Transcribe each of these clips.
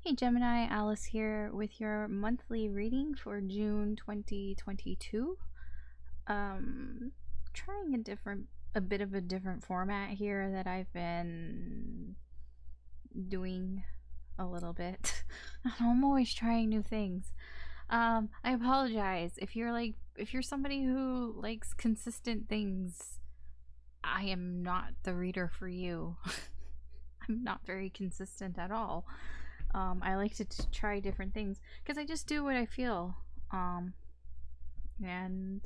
Hey Gemini, Alice here with your monthly reading for June 2022. Trying a bit of a different format here that I've been doing a little bit. I'm always trying new things. I apologize if you're somebody who likes consistent things. I am not the reader for you. I'm not very consistent at all. I like to try different things because I just do what I feel. And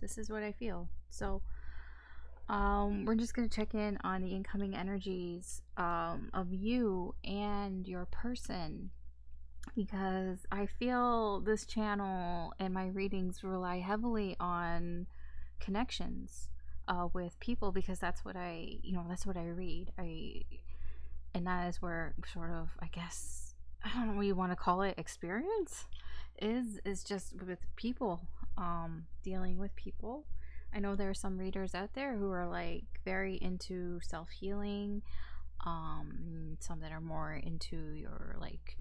this is what I feel. So, we're just going to check in on the incoming energies of you and your person, because I feel this channel and my readings rely heavily on connections with people, because that's what that's what I read. And that is where sort of, I guess, I don't know what you want to call it, experience is just with people, dealing with people. I know there are some readers out there who are like very into self-healing, some that are more into your like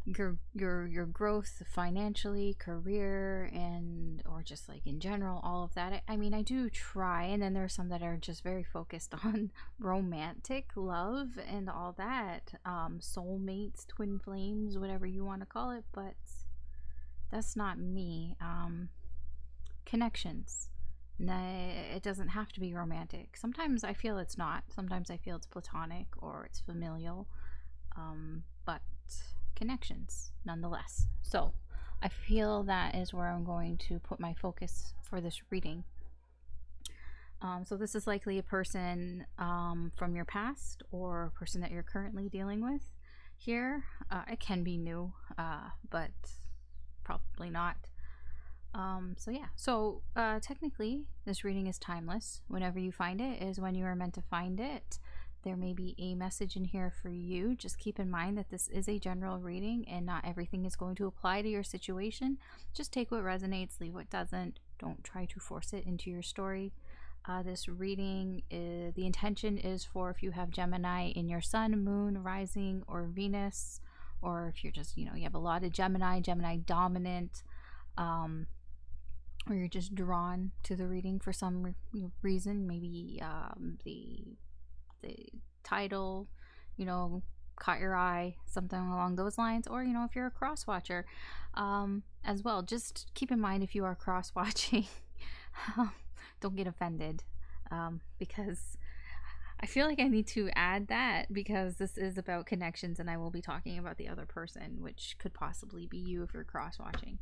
your growth financially, career, and or just like in general, all of that. I mean, I do try, and then there are some that are just very focused on romantic love and all that, soulmates, twin flames, whatever you want to call it. But that's not me. Connections. It doesn't have to be romantic. Sometimes I feel it's not. Sometimes I feel it's platonic or it's familial. But connections nonetheless. So I feel that is where I'm going to put my focus for this reading. So this is likely a person from your past or a person that you're currently dealing with here. It can be new, but probably not. So yeah, so technically this reading is timeless. Whenever you find it is when you are meant to find it. There may be a message in here for you. Just keep in mind that this is a general reading and not everything is going to apply to your situation. Just take what resonates, leave what doesn't. Don't try to force it into your story. This reading, the intention is for if you have Gemini in your sun, moon, rising, or Venus, or if you're just, you have a lot of Gemini dominant, or you're just drawn to the reading for some reason. Maybe the title, caught your eye, something along those lines, or if you're a cross watcher as well. Just keep in mind, if you are cross watching, don't get offended, because I feel like I need to add that, because this is about connections and I will be talking about the other person, which could possibly be you if you're cross watching.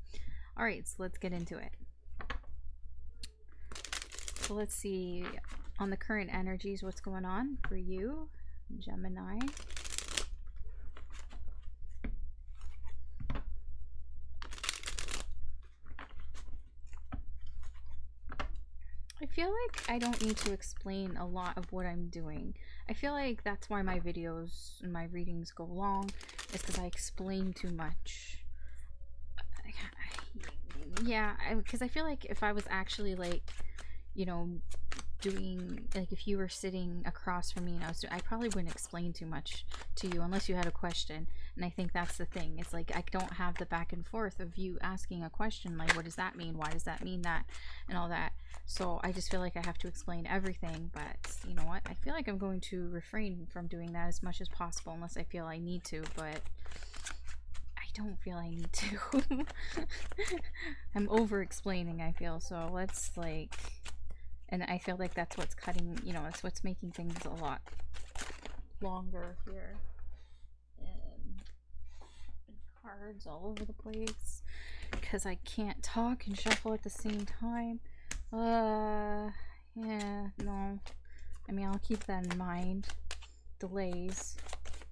All right, so let's get into it. So let's see on the current energies what's going on for you, Gemini. I feel like I don't need to explain a lot of what I'm doing. I feel like that's why my videos and my readings go long, is because I explain too much. Yeah, because I feel like if I was actually like, doing, like, if you were sitting across from me and I probably wouldn't explain too much to you unless you had a question. And I think that's the thing. It's like I don't have the back and forth of you asking a question like, what does that mean? Why does that mean that? And all that. So I just feel like I have to explain everything. But you know what? I feel like I'm going to refrain from doing that as much as possible unless I feel I need to. But I don't feel I need to. I'm over explaining, I feel. So let's like... And I feel like that's what's cutting, that's what's making things a lot longer here. And cards all over the place, because I can't talk and shuffle at the same time. Yeah, no. I mean, I'll keep that in mind. Delays.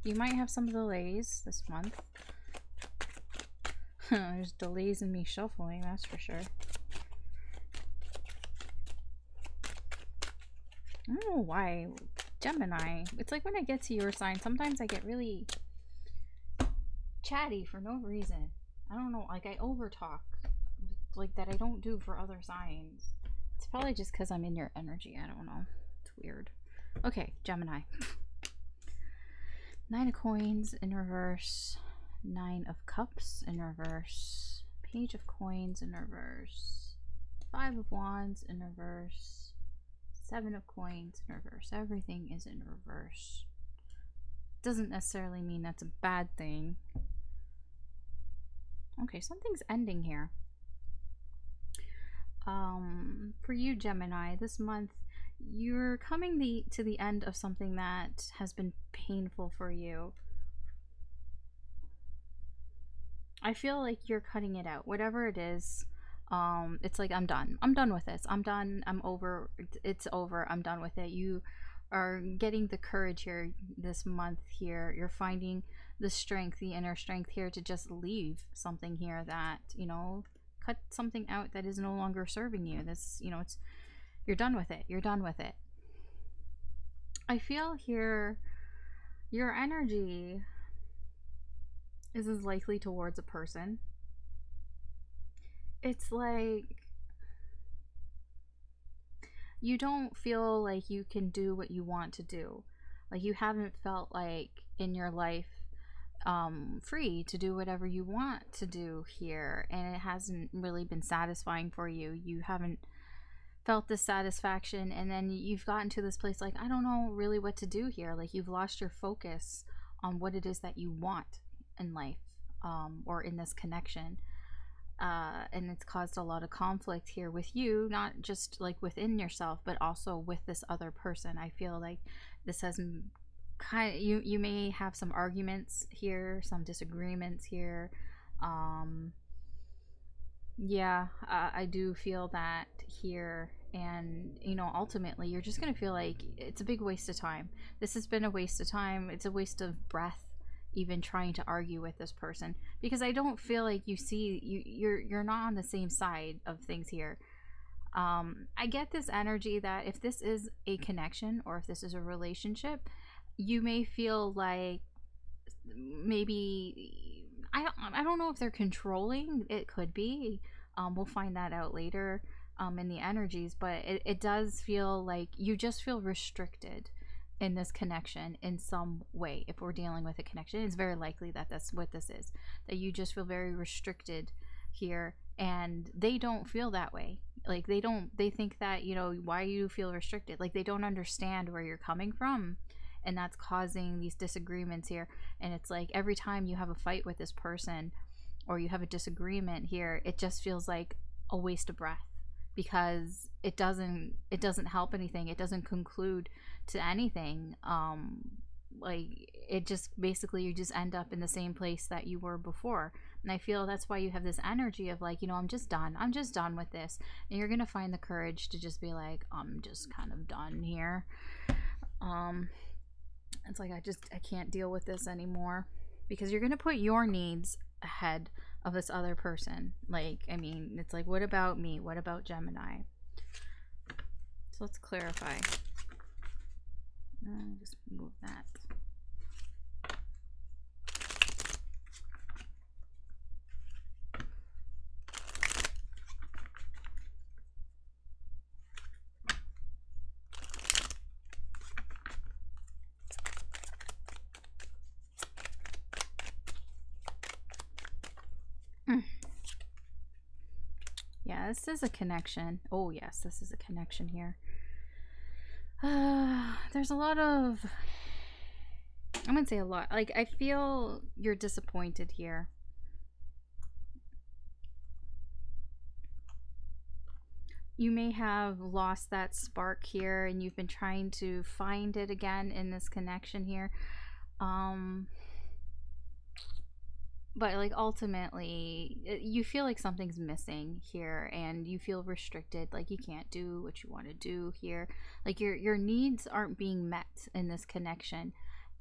You might have some delays this month. There's delays in me shuffling, that's for sure. I don't know why. Gemini. It's like when I get to your sign, sometimes I get really chatty for no reason. I don't know. Like I overtalk. Like that I don't do for other signs. It's probably just because I'm in your energy. I don't know. It's weird. Okay, Gemini. 9 of Coins in reverse. Nine of Cups in reverse. Page of Coins in reverse. Five of Wands in reverse. Seven of Coins in reverse. Everything is in reverse. Doesn't necessarily mean that's a bad thing. Okay, something's ending here. For you, Gemini, this month you're coming to the end of something that has been painful for you. I feel like you're cutting it out, whatever it is. It's like, I'm done with this, I'm done, I'm over, it's over, I'm done with it. You are getting the courage here this month here. You're finding the strength, the inner strength here to just leave something here that, you know, cut something out that is no longer serving you. This, you know, it's, you're done with it, you're done with it. I feel here your energy is as likely towards a person. It's like you don't feel like you can do what you want to do. Like you haven't felt like in your life free to do whatever you want to do here, and it hasn't really been satisfying for you. You haven't felt this satisfaction, and then you've gotten to this place like, I don't know really what to do here. Like you've lost your focus on what it is that you want in life, or in this connection. And it's caused a lot of conflict here with you, not just like within yourself, but also with this other person. I feel like this has kind of, you may have some arguments here, some disagreements here. Yeah, I do feel that here. And you know, ultimately you're just gonna feel like it's a big waste of time. This has been a waste of time. It's a waste of breath even trying to argue with this person, because I don't feel like you're not on the same side of things here. I get this energy that if this is a connection or if this is a relationship, you may feel like maybe I don't know if they're controlling. It could be. We'll find that out later in the energies, but it does feel like you just feel restricted in this connection in some way. If we're dealing with a connection, it's very likely that that's what this is, that you just feel very restricted here, and they don't feel that way. Like they think that, you know, why you feel restricted, like they don't understand where you're coming from, and that's causing these disagreements here. And it's like every time you have a fight with this person or you have a disagreement here, it just feels like a waste of breath, because it doesn't help anything. It doesn't conclude to anything. Like it just basically, you just end up in the same place that you were before. And I feel that's why you have this energy of like, you know, I'm just done with this. And you're gonna find the courage to just be like, I'm just kind of done here. It's like, I can't deal with this anymore, because you're gonna put your needs ahead of this other person. Like, I mean, it's like, what about me? What about Gemini? So let's clarify. Just move that. Yeah, this is a connection. Oh yes, this is a connection here. There's a lot of, I'm gonna say a lot. Like, I feel you're disappointed here. You may have lost that spark here, and you've been trying to find it again in this connection here. But like ultimately you feel like something's missing here, and you feel restricted, like you can't do what you want to do here. Like your needs aren't being met in this connection.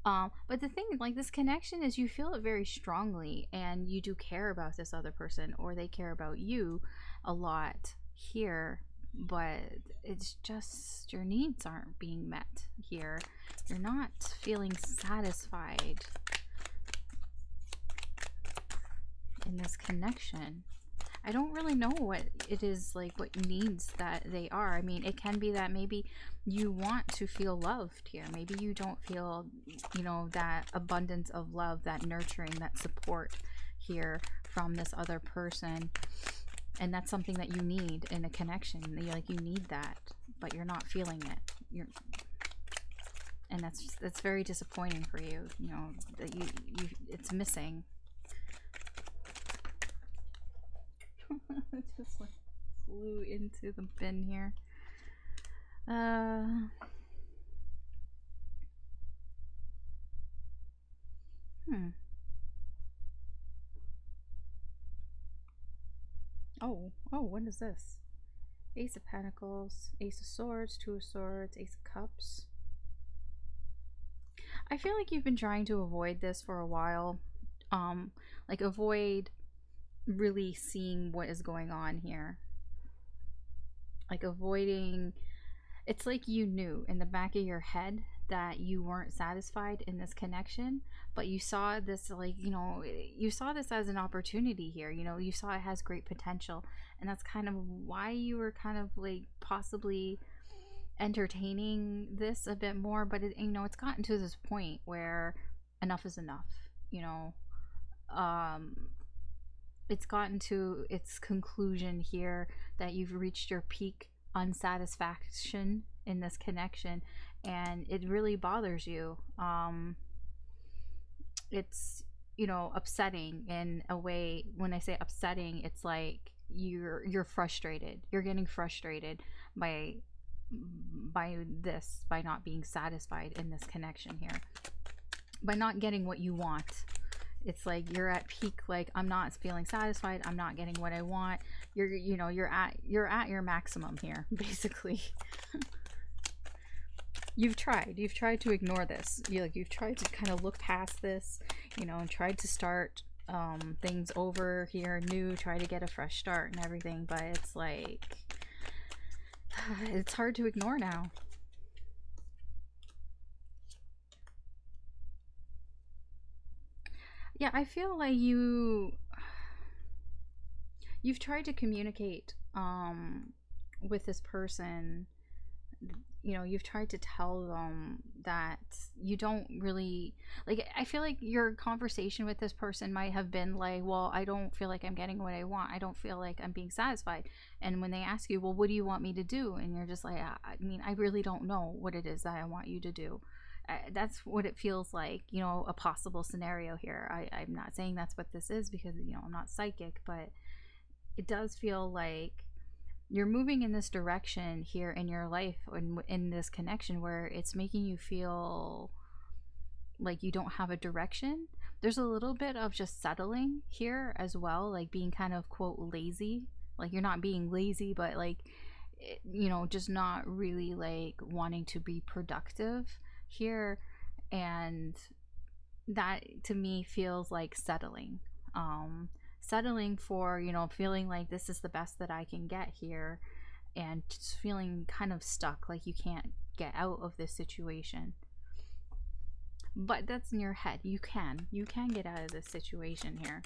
But the thing, like, this connection is, you feel it very strongly, and you do care about this other person, or they care about you a lot here, but it's just your needs aren't being met here. You're not feeling satisfied in this connection. I don't really know what it is, like what needs that they are. I mean, it can be that maybe you want to feel loved here. Maybe you don't feel, you know, that abundance of love, that nurturing, that support here from this other person. And that's something that you need in a connection. You need that, but you're not feeling it. And that's very disappointing for you. You know that you it's missing. It just like flew into the bin here. Oh, what is this? Ace of Pentacles, Ace of Swords, Two of Swords, Ace of Cups. I feel like you've been trying to avoid this for a while. Like avoid really seeing what is going on here. Like avoiding, it's like you knew in the back of your head that you weren't satisfied in this connection, but you saw this, like, you know, you saw this as an opportunity here. You know, you saw it has great potential, and that's kind of why you were kind of like possibly entertaining this a bit more. But it, you know, it's gotten to this point where enough is enough, you know. It's gotten to its conclusion here, that you've reached your peak unsatisfaction in this connection, and it really bothers you. It's, you know, upsetting in a way. When I say upsetting, it's like you're frustrated. You're getting frustrated by this, by not being satisfied in this connection here, by not getting what you want. It's like you're at peak, like, I'm not feeling satisfied, I'm not getting what I want. You're at your maximum here, basically. You've tried to ignore this. You've tried to kind of look past this, you know, and tried to start things over here new, try to get a fresh start and everything, but it's like it's hard to ignore now. Yeah, I feel like you've tried to communicate with this person. You know, you've tried to tell them that you don't really like. I feel like your conversation with this person might have been like, well, I don't feel like I'm getting what I want, I don't feel like I'm being satisfied. And when they ask you, well, what do you want me to do, and you're just like, I mean, I really don't know what it is that I want you to do. That's what it feels like, you know, a possible scenario here. I'm not saying that's what this is, because, you know, I'm not psychic, but it does feel like you're moving in this direction here in your life, in this connection, where it's making you feel like you don't have a direction. There's a little bit of just settling here as well, like being kind of, quote, lazy. Like you're not being lazy, but like, you know, just not really like wanting to be productive here. And that to me feels like settling. Settling for, you know, feeling like this is the best that I can get here, and just feeling kind of stuck, like you can't get out of this situation. But that's in your head. You can get out of this situation here.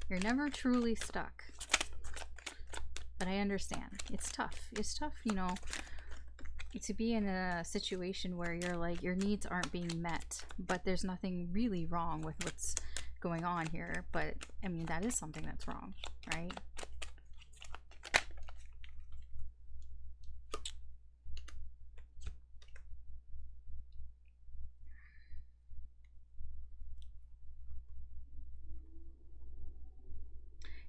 You're never truly stuck. But I understand. It's tough, you know, to be in a situation where you're like, your needs aren't being met, but there's nothing really wrong with what's going on here. But I mean, that is something that's wrong, right?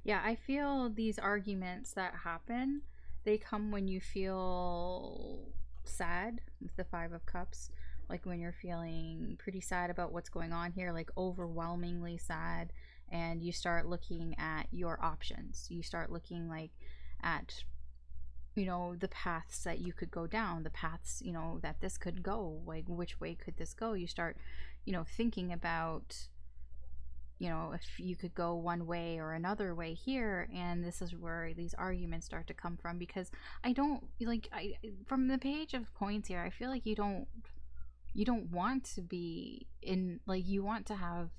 Yeah, I feel these arguments that happen, they come when you feel sad, with the Five of Cups. Like when you're feeling pretty sad about what's going on here, like overwhelmingly sad, and you start looking at your options. You start looking like at, you know, the paths that you could go down, the paths, you know, that this could go, like which way could this go. You start, you know, thinking about, you know, if you could go one way or another way here. And this is where these arguments start to come from, because I don't like, I from the Page of Coins here, I feel like you don't you don't want to be in, like, you want to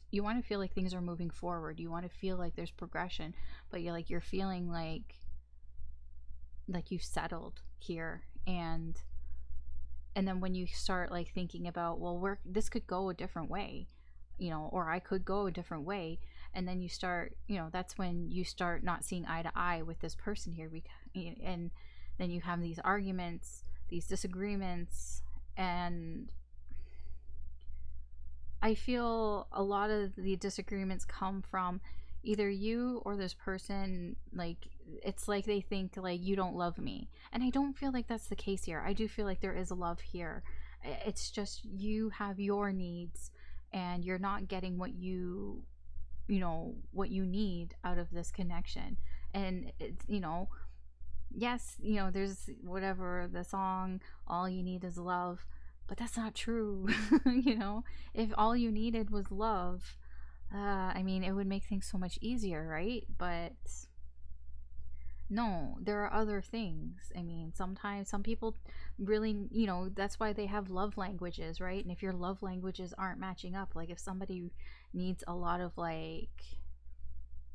feel like things are moving forward, you want to feel like there's progression, but you're feeling like you've settled here. And then when you start like thinking about, well, this could go a different way, or I could go a different way, and then you start, that's when you start not seeing eye to eye with this person here, and then you have these arguments, these disagreements. And I feel a lot of the disagreements come from either you or this person. Like, it's like they think like you don't love me, and I don't feel like that's the case here. I do feel like there is a love here. It's just you have your needs, and you're not getting what you need out of this connection. And it's, yes, there's whatever the song, all you need is love, but that's not true. If all you needed was love, I mean, it would make things so much easier, right? But no, there are other things. I mean, sometimes some people really, that's why they have love languages, right? And if your love languages aren't matching up, like if somebody needs a lot of like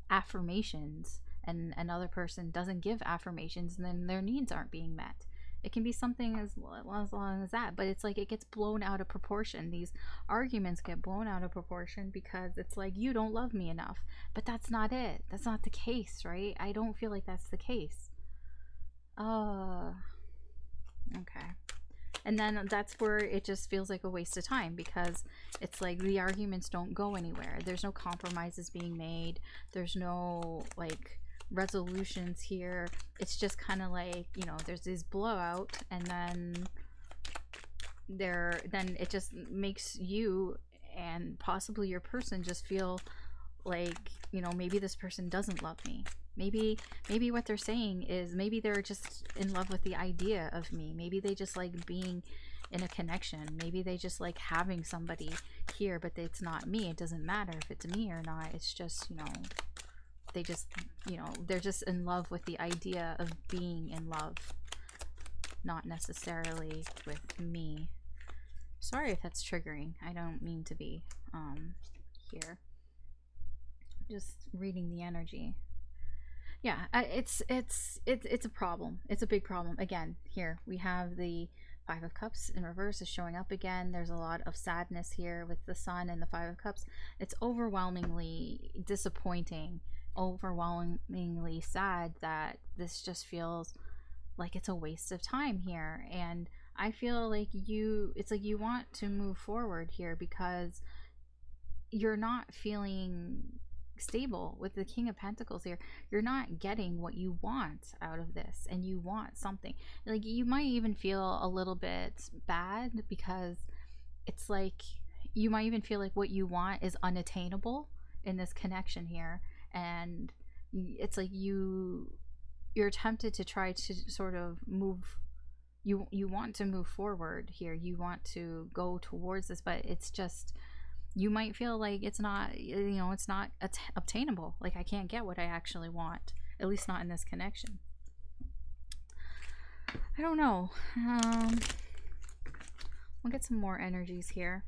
affirmations and another person doesn't give affirmations, and then their needs aren't being met. It can be something as long as that, but it's like it gets blown out of proportion. These arguments get blown out of proportion because it's like, you don't love me enough. But that's not it. That's not the case, right? I don't feel like that's the case. Okay. And then that's where it just feels like a waste of time, because it's like the arguments don't go anywhere. There's no compromises being made. There's no like resolutions here. It's just kind of like, there's this blowout, and then it just makes you and possibly your person just feel like, maybe this person doesn't love me. Maybe what they're saying is, maybe they're just in love with the idea of me. Maybe they just like being in a connection. Maybe they just like having somebody here, but it's not me. It doesn't matter if it's me or not. It's just, they just, they're just in love with the idea of being in love, not necessarily with me. Sorry if that's triggering. I don't mean to be here. Just reading the energy. Yeah, it's a problem. It's a big problem. Again, here we have the Five of Cups in reverse is showing up again. There's a lot of sadness here with the Sun and the Five of Cups. It's overwhelmingly disappointing, overwhelmingly sad that this just feels like it's a waste of time here. And I feel like it's like you want to move forward here because you're not feeling stable with the King of Pentacles here. You're not getting what you want out of this, and you want something. Like, you might even feel a little bit bad because it's like you might even feel like what you want is unattainable in this connection here, and it's like you're tempted to try to sort of move. You want to move forward here. You want to go towards this, but it's just, you might feel like it's not, it's not obtainable. Like, I can't get what I actually want, at least not in this connection. I don't know. We'll get some more energies here.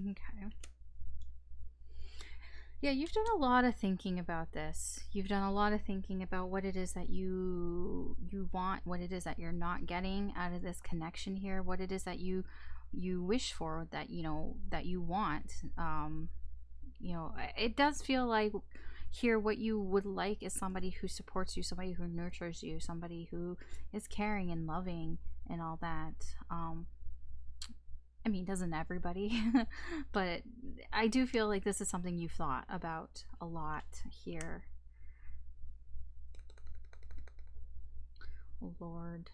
Okay. Yeah, you've done a lot of thinking about this. You've done a lot of thinking about what it is that you want, what it is that you're not getting out of this connection here, what it is that you wish for, that that you want. It does feel like here what you would like is somebody who supports you, somebody who nurtures you, somebody who is caring and loving and all that. I mean, doesn't everybody? But I do feel like this is something you've thought about a lot here. Lord.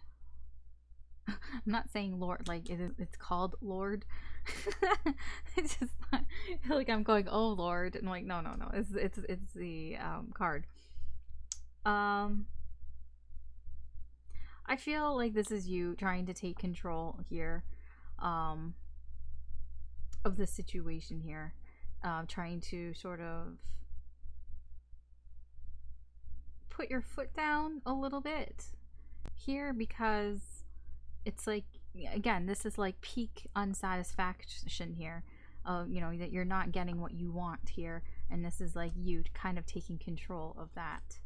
I'm not saying Lord like it's called Lord. It's just not, I feel like I'm going, oh Lord, and like no, it's the card. Um, I feel like this is you trying to take control here, um, of the situation here, trying to sort of put your foot down a little bit here because it's like, again, this is like peak unsatisfaction here, you know, that you're not getting what you want here, and this is like you kind of taking control of that.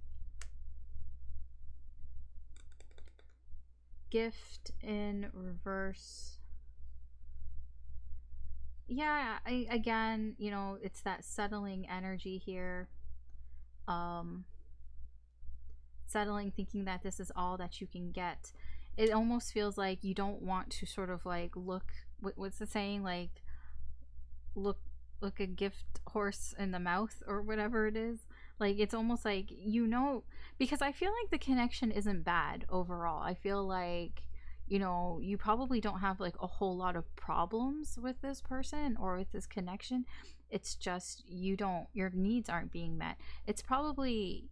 Gift in reverse. Yeah, again, you know, it's that settling energy here. um Settling, thinking that this is all that you can get. It almost feels like you don't want to sort of like look, what's the saying, like look look a gift horse in the mouth or whatever it is. Like it's almost like, you know, because I feel like the connection isn't bad overall. I feel like, you know, you probably don't have like a whole lot of problems with this person or with this connection. It's just you don't, your needs aren't being met. It's probably,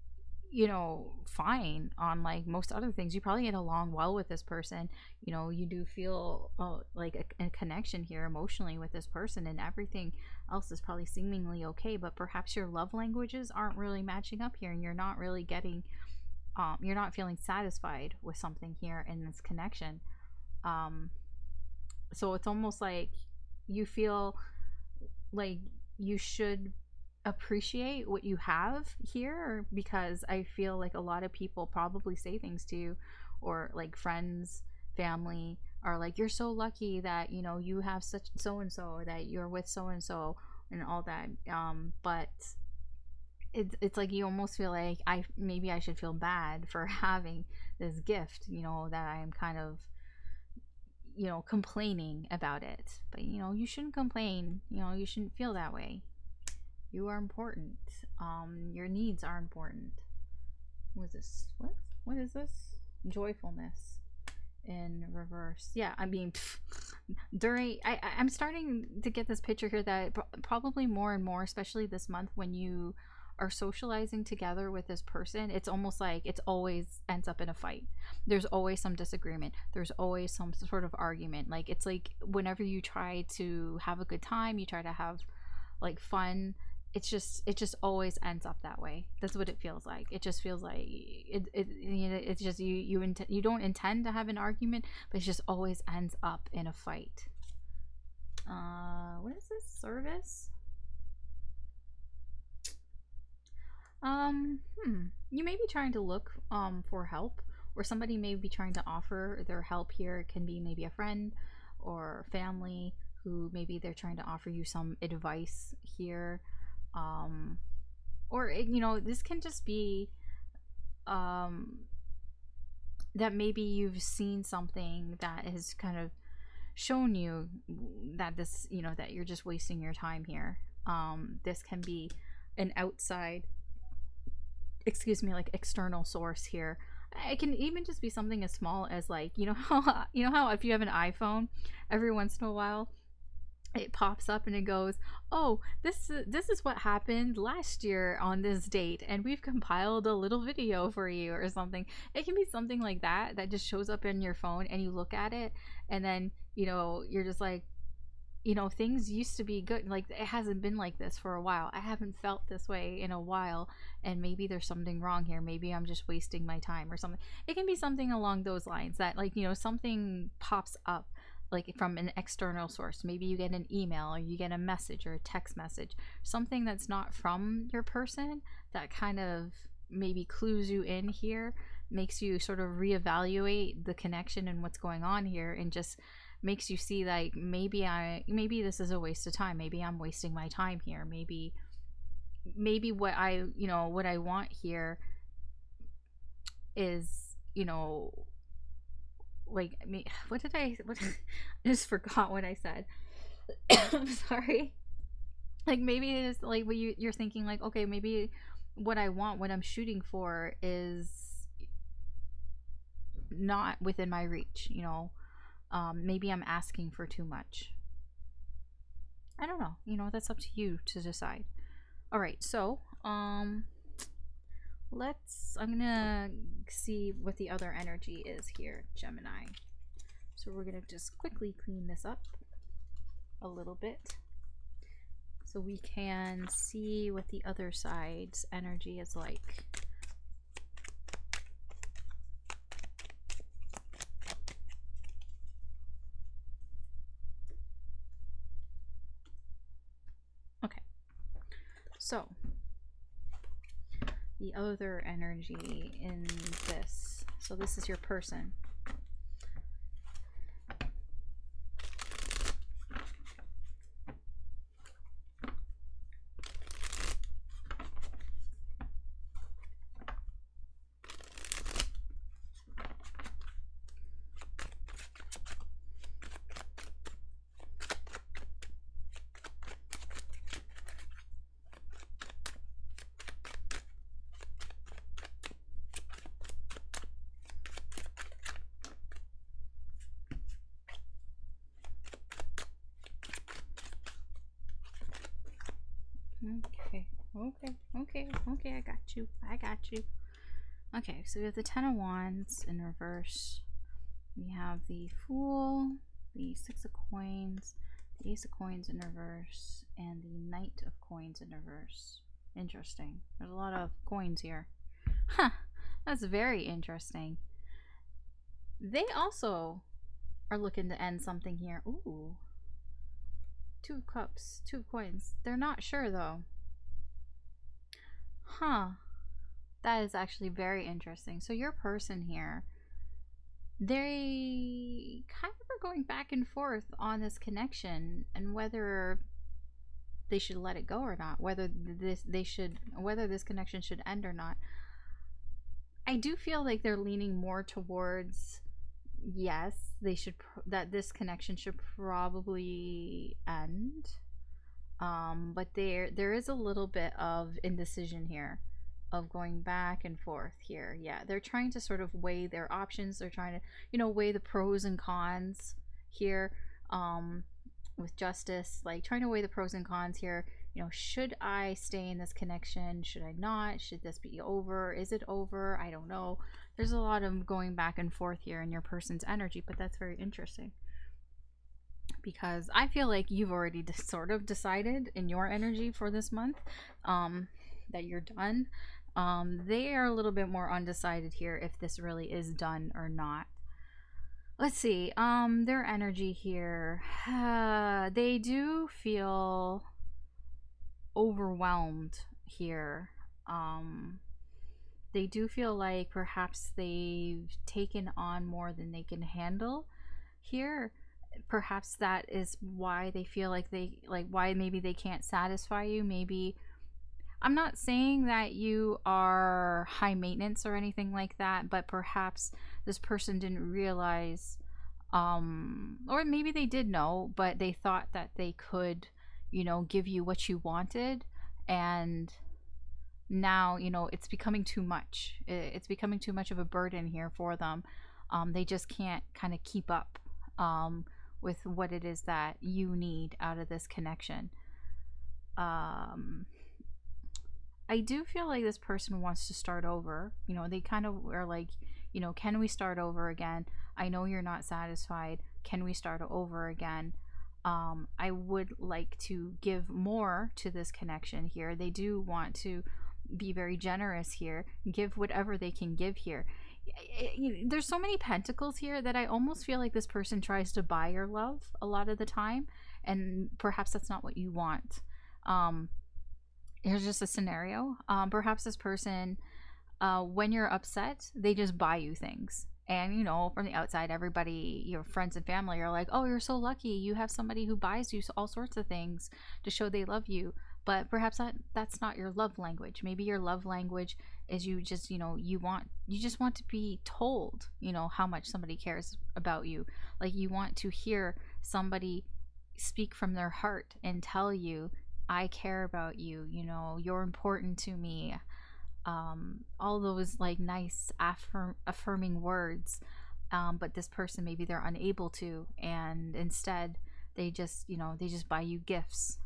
you know, fine on like most other things. You probably get along well with this person. You know, you do feel like a connection here emotionally with this person, and everything else is probably seemingly okay, but perhaps your love languages aren't really matching up here, and you're not really getting you're not feeling satisfied with something here in this connection. um so it's almost like you feel like you should appreciate what you have here, because I feel like a lot of people probably say things to you, or like friends, family, are like, you're so lucky that, you know, you have such so and so, that you're with so and all that. But it's like you almost feel like maybe I should feel bad for having this gift, you know, that I'm kind of, you know, complaining about it. But you know, you shouldn't complain, you know, you shouldn't feel that way. You are important. Your needs are important. What is this? What is this? Joyfulness in reverse. Yeah, I mean, during I'm starting to get this picture here that probably more and more, especially this month, when you are socializing together with this person, it's almost like it's always ends up in a fight. There's always some disagreement. There's always some sort of argument. Like it's like whenever you try to have a good time, you try to have like fun, it just always ends up that way. That's what it feels like. It just feels like you know, it's just you don't intend to have an argument, but it just always ends up in a fight. What is this? Service. You may be trying to look for help, or somebody may be trying to offer their help here. It can be maybe a friend or family who maybe they're trying to offer you some advice here. Or you know, this can just be that maybe you've seen something that has kind of shown you that this, you know, that you're just wasting your time here. This can be an outside, excuse me, like external source here. It can even just be something as small as like, you know how you know how if you have an iPhone, every once in a while it pops up and it goes, oh, this is what happened last year on this date, and we've compiled a little video for you, or something. It can be something like that that just shows up in your phone, and you look at it, and then, you know, you're just like, you know, things used to be good, like it hasn't been like this for a while. I haven't felt this way in a while, and maybe there's something wrong here. Maybe I'm just wasting my time or something. It can be something along those lines, that like, you know, something pops up like from an external source. Maybe you get an email, or you get a message or a text message, something that's not from your person, that kind of maybe clues you in here, makes you sort of reevaluate the connection and what's going on here, and just makes you see like maybe this is a waste of time. Maybe I'm wasting my time here. Maybe what I, you know, what I want here is, you know, like, I mean, what I just forgot what I said. I'm sorry. Like maybe it is like what you're thinking, like, okay, maybe what I want, what I'm shooting for is not within my reach, you know. Maybe I'm asking for too much. I don't know. You know, that's up to you to decide. All right, so I'm gonna see what the other energy is here, Gemini. So we're gonna just quickly clean this up a little bit so we can see what the other side's energy is like. Okay, so the other energy in this, so this is your person. Okay, I got you. Okay, so we have the Ten of Wands in reverse. We have the Fool, the Six of Coins, the Ace of Coins in reverse, and the Knight of Coins in reverse. Interesting. There's a lot of coins here. Huh, that's very interesting. They also are looking to end something here. Ooh. 2 of Cups, 2 of Coins. They're not sure though. Huh. That is actually very interesting. So your person here, they kind of are going back and forth on this connection and whether they should let it go or not, whether this connection should end or not. I do feel like they're leaning more towards yes, that this connection should probably end. But there is a little bit of indecision here, of going back and forth here. Yeah, they're trying to sort of weigh their options. They're trying to, you know, weigh the pros and cons here, with justice, like trying to weigh the pros and cons here. You know, should I stay in this connection? Should I not? Should this be over? Is it over? I don't know. There's a lot of going back and forth here in your person's energy, but that's very interesting. Because I feel like you've already sort of decided in your energy for this month that you're done. They are a little bit more undecided here if this really is done or not. Let's see. Their energy here. They do feel overwhelmed here. They do feel like perhaps they've taken on more than they can handle here. Perhaps that is why they feel like why maybe they can't satisfy you. Maybe, I'm not saying that you are high maintenance or anything like that, but perhaps this person didn't realize, or maybe they did know, but they thought that they could, you know, give you what you wanted, and now, you know, it's becoming too much. It's becoming too much of a burden here for them. They just can't kind of keep up with what it is that you need out of this connection. I do feel like this person wants to start over. You know, they kind of are like, you know, can we start over again? I know you're not satisfied. Can we start over again? I would like to give more to this connection here. They do want to be very generous here, give whatever they can give here. There's so many pentacles here that I almost feel like this person tries to buy your love a lot of the time, and perhaps that's not what you want. Here's just a scenario. Perhaps this person, when you're upset, they just buy you things. And, you know, from the outside, everybody, your friends and family are like, oh, you're so lucky. You have somebody who buys you all sorts of things to show they love you. But perhaps that's not your love language. Maybe your love language is you just, you know, you just want to be told, you know, how much somebody cares about you. Like, you want to hear somebody speak from their heart and tell you, I care about you, you know, you're important to me. All those like nice affirming words. but this person, maybe they're unable to, and instead they just, they just buy you gifts.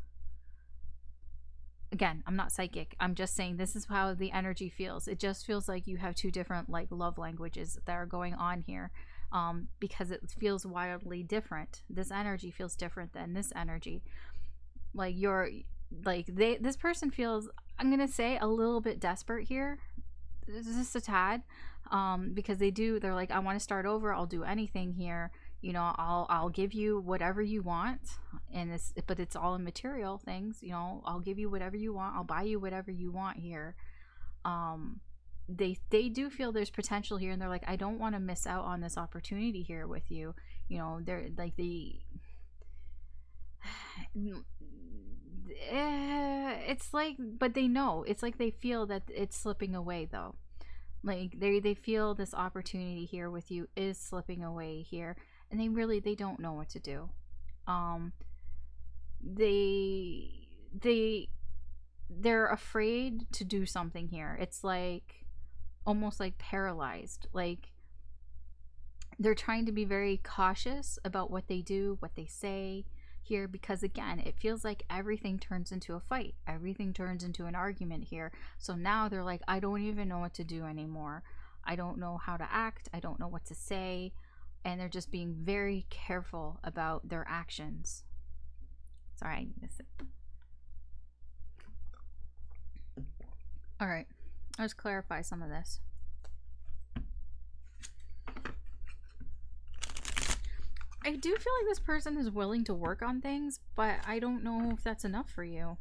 Again, I'm not psychic. I'm just saying this is how the energy feels. It just feels like you have two different like love languages that are going on here, because it feels wildly different. This energy feels different than this energy. Like this person feels, I'm gonna say, a little bit desperate here, just a tad, because they're like, I want to start over. I'll do anything here. I'll give you whatever you want, but it's all in material things. I'll give you whatever you want. I'll buy you whatever you want here. They do feel there's potential here, and they're like, I don't want to miss out on this opportunity here with you. They're like it's like, but they know, it's like they feel that it's slipping away though. Like they feel this opportunity here with you is slipping away here, and they don't know what to do. They're afraid to do something here. It's like almost like paralyzed. Like they're trying to be very cautious about what they do, what they say here, because again, it feels like everything turns into a fight. Everything turns into an argument here. So now they're like, I don't even know what to do anymore. I don't know how to act. I don't know what to say. And they're just being very careful about their actions. Sorry, I need to sip. All right, let's clarify some of this. I do feel like this person is willing to work on things, but I don't know if that's enough for you.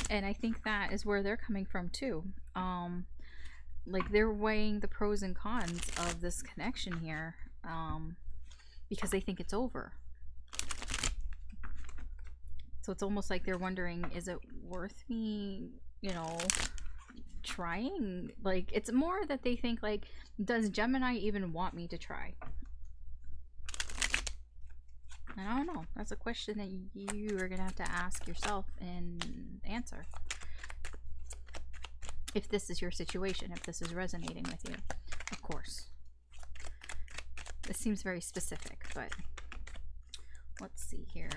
And I think that is where they're coming from too. Like they're weighing the pros and cons of this connection here, because they think it's over. So it's almost like they're wondering, is it worth me, trying? Like it's more that they think like, does Gemini even want me to try? And I don't know. That's a question that you are going to have to ask yourself and answer. If this is your situation, if this is resonating with you, of course. This seems very specific, but let's see here.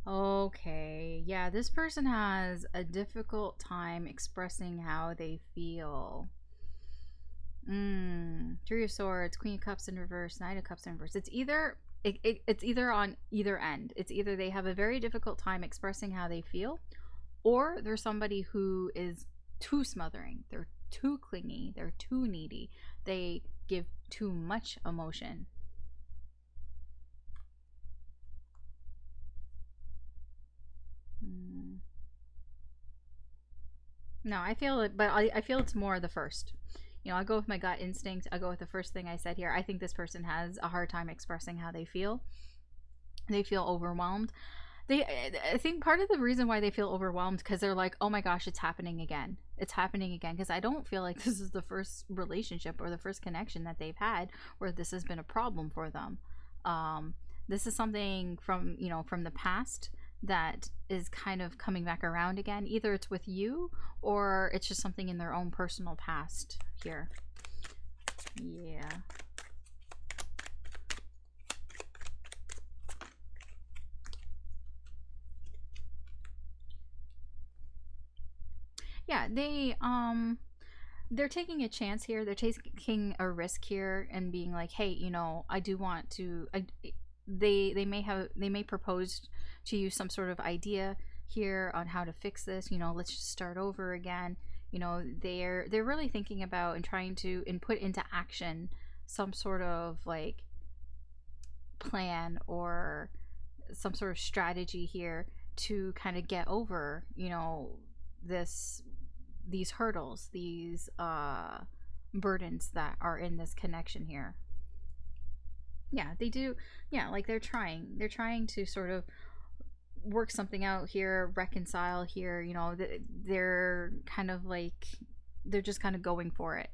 Okay, yeah, this person has a difficult time expressing how they feel. Three of Swords, Queen of Cups in reverse, Knight of Cups in reverse. It's either it's either on either end. It's either they have a very difficult time expressing how they feel, or there's somebody who is too smothering. They're too clingy. They're too needy. They give too much emotion. No, I feel it, but I feel it's more the first. I go with my gut instinct. I go with the first thing I said here. I think this person has a hard time expressing how they feel. They feel overwhelmed. I think part of the reason why they feel overwhelmed, because they're like, oh my gosh, it's happening again. It's happening again. Because I don't feel like this is the first relationship or the first connection that they've had where this has been a problem for them. This is something from, from the past that is kind of coming back around again. Either it's with you or it's just something in their own personal past here. Yeah. Yeah, they're taking a chance here. They're taking a risk here and being like, hey, I do want to, they may propose to you some sort of idea here on how to fix this. Let's just start over again. They're really thinking about and trying to put into action some sort of like plan or some sort of strategy here to kind of get over, these hurdles, these burdens that are in this connection here. Yeah, they do. Yeah, like they're trying to sort of work something out here, reconcile here. You know, they're kind of like, they're just kind of going for it,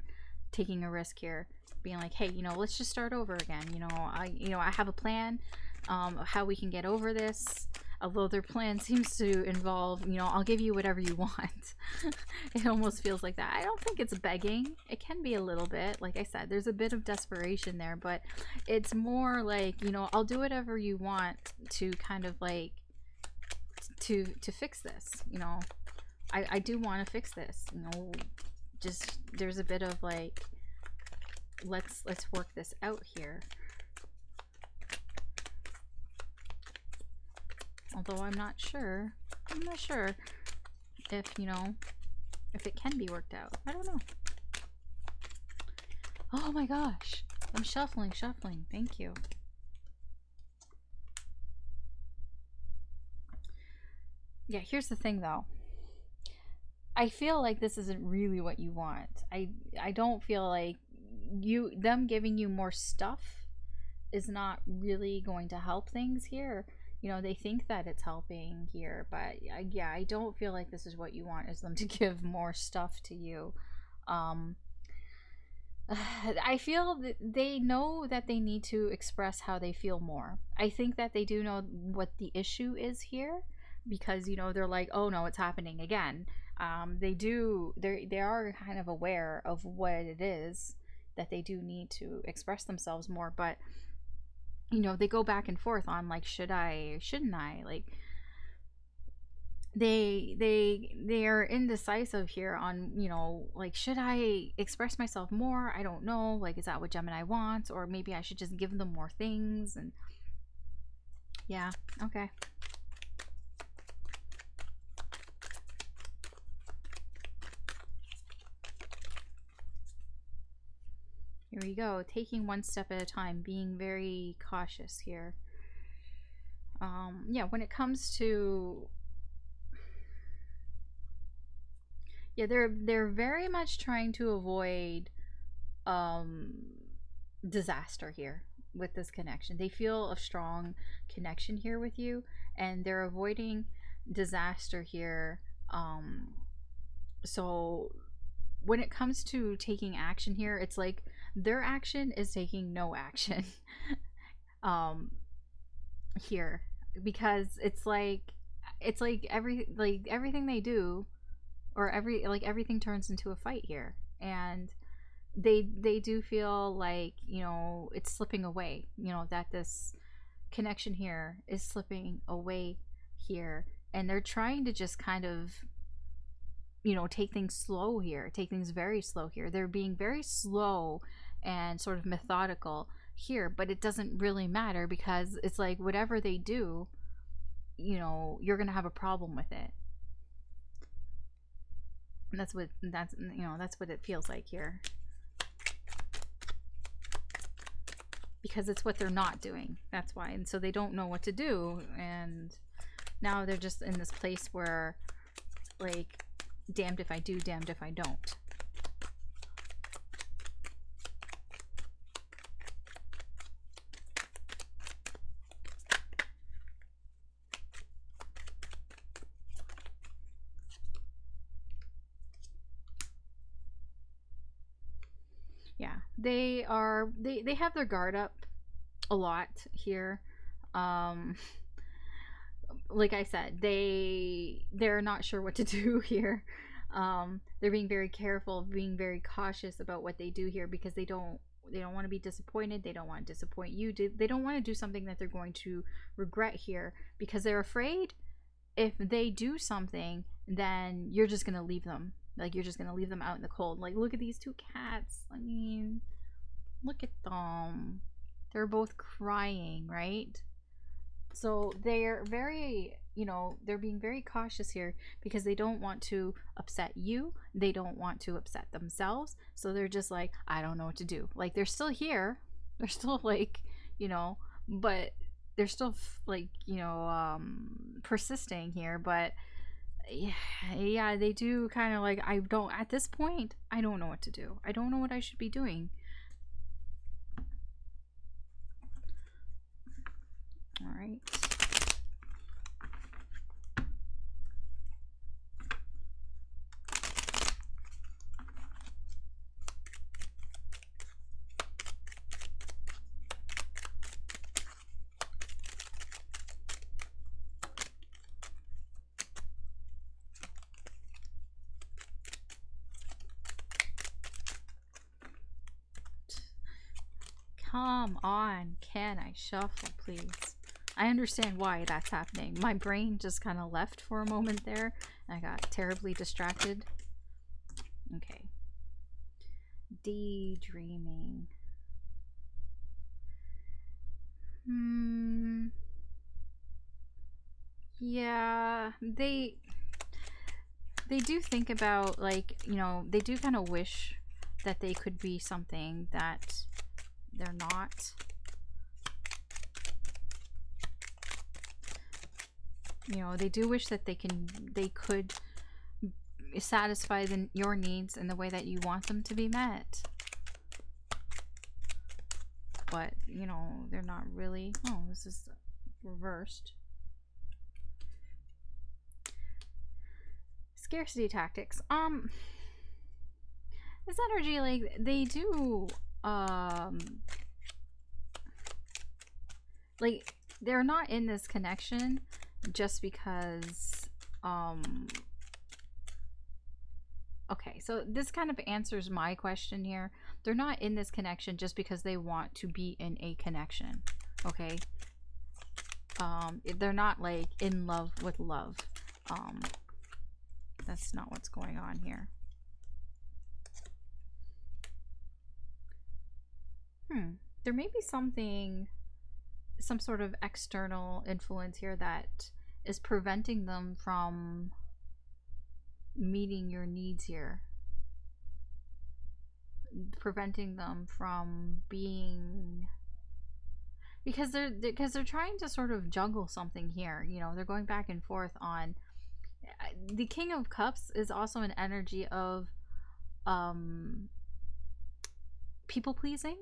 taking a risk here, being like, hey, you know, let's just start over again. You know, I have a plan of how we can get over this. Although their plan seems to involve, you know, I'll give you whatever you want. It almost feels like that. I don't think it's begging. It can be a little bit. Like I said, there's a bit of desperation there, but it's more like, you know, I'll do whatever you want to kind of like, to fix this. You know, I do want to fix this. You know, just, there's a bit of like, let's work this out here. Although I'm not sure if, you know, if it can be worked out. I don't know. Oh my gosh. I'm shuffling. Thank you. Yeah, here's the thing though. I feel like this isn't really what you want. I don't feel like them giving you more stuff is not really going to help things here. You know, they think that it's helping here, but yeah, I don't feel like this is what you want, is them to give more stuff to you. I feel that they know that they need to express how they feel more. I think that they do know what the issue is here, because, you know, they're like, oh no, it's happening again. They are kind of aware of what it is that they do need to express themselves more, but you know, they go back and forth on like, should I, shouldn't I? Like, they are indecisive here on, you know, like, should I express myself more? I don't know. Like, is that what Gemini wants? Or maybe I should just give them more things. And yeah, okay. Here we go. Taking one step at a time, being very cautious here. Yeah, when it comes to, yeah, they're very much trying to avoid disaster here with this connection. They feel a strong connection here with you, and they're avoiding disaster here. So when it comes to taking action here, it's like their action is taking no action here, because it's like everything they do, or everything turns into a fight here, and they do feel like, you know, it's slipping away, you know, that this connection here is slipping away here, and they're trying to just kind of, you know, take things slow here, take things very slow here. They're being very slow and sort of methodical here, but it doesn't really matter, because it's like whatever they do, you know, you're gonna have a problem with it. And that's what it feels like here, because it's what they're not doing. That's why. And so they don't know what to do, and now they're just in this place where, like, damned if I do, damned if I don't. Yeah, they have their guard up a lot here. Like I said, they're not sure what to do here. They're being very careful, being very cautious about what they do here, because they don't want to be disappointed. They don't want to disappoint you. They don't want to do something that they're going to regret here, because they're afraid if they do something, then you're just gonna leave them. Like, you're just gonna leave them out in the cold. Like, look at these two cats. I mean, look at them. They're both crying, right? So they're very, you know, they're being very cautious here, because they don't want to upset you. They don't want to upset themselves. So they're just like, I don't know what to do. Like, they're still here. They're still, like, you know, but they're still like, you know, persisting here. But yeah, they do kind of like, at this point, I don't know what to do. I don't know what I should be doing. All right. Come on, can I shuffle, please? I understand why that's happening. My brain just kind of left for a moment there. I got terribly distracted. Okay. Daydreaming. Yeah, they do think about, like, you know, they do kind of wish that they could be something that they're not. You know, they do wish that they could satisfy your needs in the way that you want them to be met. But, you know, they're not really. Oh, this is reversed. Scarcity tactics. This energy, like, they do, like, they're not in this connection just because, okay, so this kind of answers my question here. They're not in this connection just because they want to be in a connection, okay? They're not, like, in love with love. That's not what's going on here. There may be something, some sort of external influence here that is preventing them from meeting your needs here. Preventing them from being, because they're trying to sort of juggle something here. You know, they're going back and forth on. The King of Cups is also an energy of people pleasing.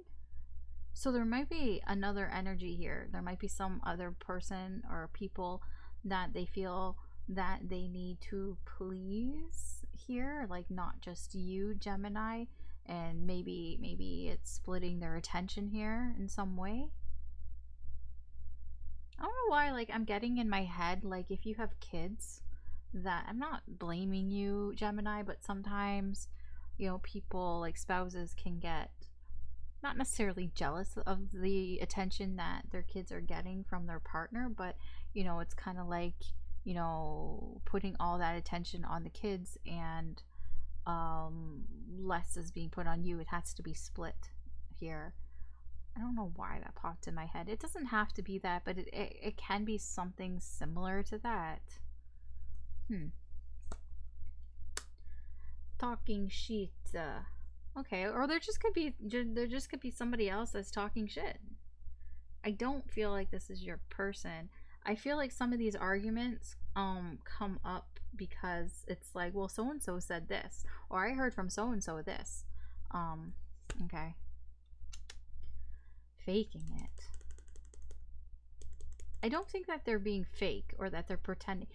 So there might be another energy here. There might be some other person or people that they feel that they need to please here, like not just you, Gemini, and maybe it's splitting their attention here in some way. I don't know why, like, I'm getting in my head, like, if you have kids, that I'm not blaming you, Gemini, but sometimes, you know, people, like spouses, can get not necessarily jealous of the attention that their kids are getting from their partner, but, you know, it's kind of like, you know, putting all that attention on the kids, and less is being put on you. It has to be split here. I don't know why that popped in my head. It doesn't have to be that, but it can be something similar to that. Talking shit. Okay, or there just could be somebody else that's talking shit. I don't feel like this is your person. I feel like some of these arguments come up because it's like, well, so and so said this, or I heard from so and so this. Okay. Faking it. I don't think that they're being fake or that they're pretending.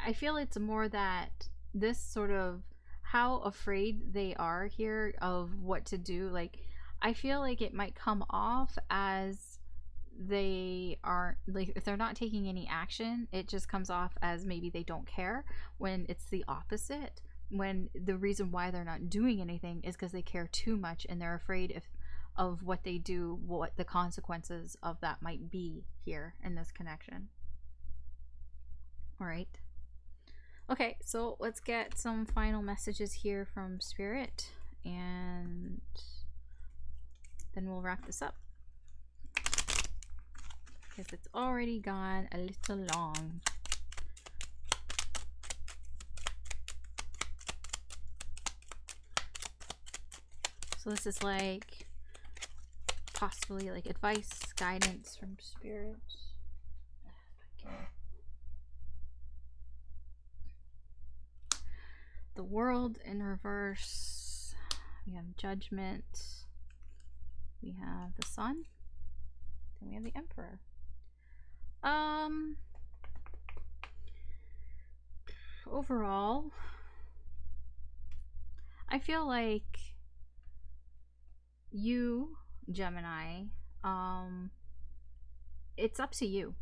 I feel it's more that this sort of how afraid they are here of what to do. Like, I feel like it might come off as they aren't, like, if they're not taking any action, it just comes off as maybe they don't care, when it's the opposite. When the reason why they're not doing anything is because they care too much and they're afraid of what they do, what the consequences of that might be here in this connection. All right. Okay, so let's get some final messages here from Spirit, and then we'll wrap this up, because it's already gone a little long. So this is like possibly like advice, guidance from Spirit. Okay. The World in reverse. We have Judgment. We have the Sun. Then we have the Emperor. Overall, I feel like you, Gemini, it's up to you,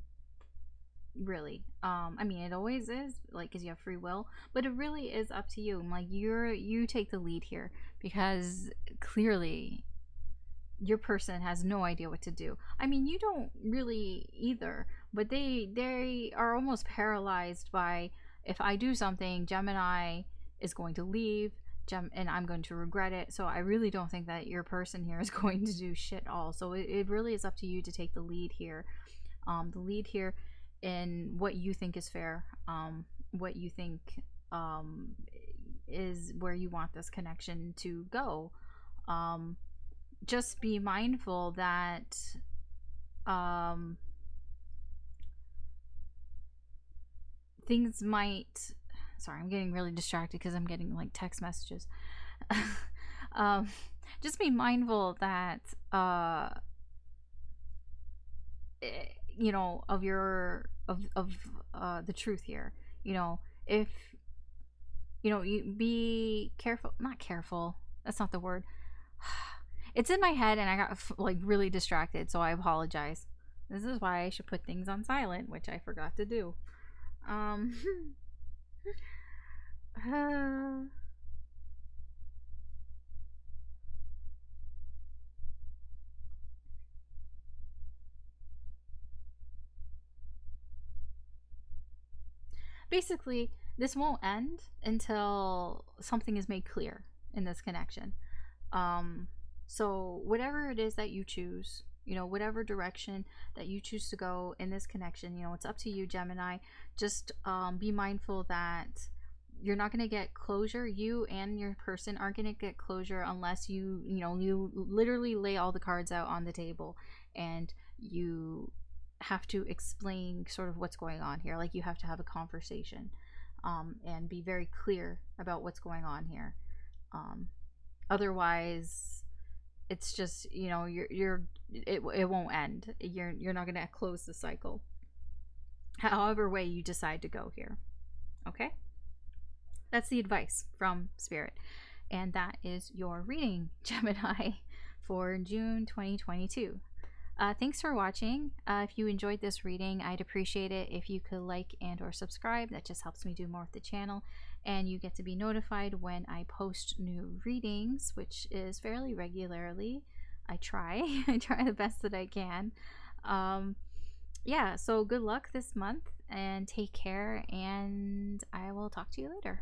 really. I mean, it always is, like, because you have free will, but it really is up to you. Like, you take the lead here, because clearly your person has no idea what to do. I mean, you don't really either, but they are almost paralyzed by, if I do something, Gemini is going to leave, and I'm going to regret it. So I really don't think that your person here is going to do shit all. So it really is up to you to take the lead here. The lead here in what you think is fair, what you think is where you want this connection to go. Just be mindful that things might, sorry, I'm getting really distracted because I'm getting like text messages. Just be mindful that you know, of your of the truth here. You know, if you know, you be careful, not careful, that's not the word. It's in my head and I got like really distracted, so I apologize. This is why I should put things on silent, which I forgot to do. Basically, this won't end until something is made clear in this connection. So whatever it is that you choose, you know, whatever direction that you choose to go in this connection, you know, it's up to you, Gemini. Just be mindful that you're not going to get closure. You and your person aren't going to get closure unless you know, you literally lay all the cards out on the table and you have to explain sort of what's going on here. Like, you have to have a conversation and be very clear about what's going on here. Otherwise, it's just, you know, it won't end. You're not gonna close the cycle, however way you decide to go here. Okay, that's the advice from Spirit, and that is your reading, Gemini, for June 2022. Thanks for watching. If you enjoyed this reading, I'd appreciate it if you could like and or subscribe. That just helps me do more with the channel, and you get to be notified when I post new readings, which is fairly regularly. I try I try the best that I can. Yeah, so good luck this month and take care, and I will talk to you later.